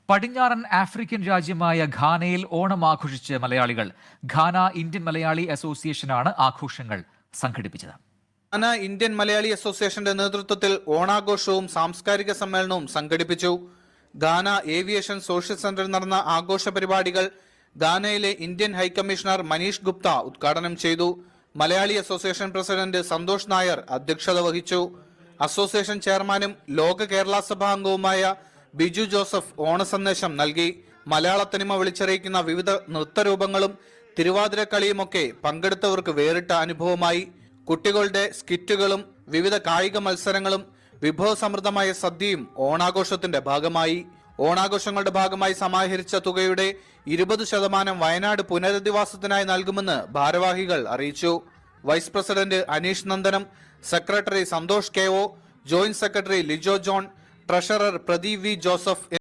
പടിഞ്ഞാറൻ ആഫ്രിക്കൻ രാജ്യമായ ഘാനയിൽ ഓണം ആഘോഷിച്ച് മലയാളികൾ. ഘാന ഇന്ത്യൻ മലയാളി അസോസിയേഷനാണ് ആഘോഷങ്ങൾ സംഘടിപ്പിച്ചത്. ഘാന ഇന്ത്യൻ മലയാളി അസോസിയേഷന്റെ നേതൃത്വത്തിൽ ഓണാഘോഷവും സാംസ്കാരിക സമ്മേളനവും സംഘടിപ്പിച്ചു. ഘാന ഏവിയേഷൻ സോഷ്യൽ സെന്ററിൽ നടന്ന ആഘോഷ പരിപാടികൾ ഘാനയിലെ ഇന്ത്യൻ ഹൈക്കമ്മീഷണർ മനീഷ് ഗുപ്ത ഉദ്ഘാടനം ചെയ്തു. മലയാളി അസോസിയേഷൻ പ്രസിഡന്റ് സന്തോഷ് നായർ അധ്യക്ഷത വഹിച്ചു. അസോസിയേഷൻ ചെയർമാനും ലോക കേരള സഭാ അംഗവുമായ ബിജു ജോസഫ് ഓണസന്ദേശം നൽകി. മലയാള തനിമ വിളിച്ചറിയിക്കുന്ന വിവിധ നൃത്തരൂപങ്ങളും തിരുവാതിരക്കളിയുമൊക്കെ പങ്കെടുത്തവർക്ക് വേറിട്ട അനുഭവമായി. കുട്ടികളുടെ സ്കിറ്റുകളും വിവിധ കായിക മത്സരങ്ങളും വിഭവസമൃദ്ധമായ സദ്യയും ഓണാഘോഷത്തിന്റെ ഭാഗമായി. ഓണാഘോഷങ്ങളുടെ ഭാഗമായി സമാഹരിച്ച തുകയുടെ 20% വയനാട് പുനരധിവാസത്തിനായി നൽകുമെന്ന് ഭാരവാഹികൾ അറിയിച്ചു. Vice president Aneesh Nandanam, secretary Santhosh K O, joint secretary Lijo John, treasurer Pradeep V Joseph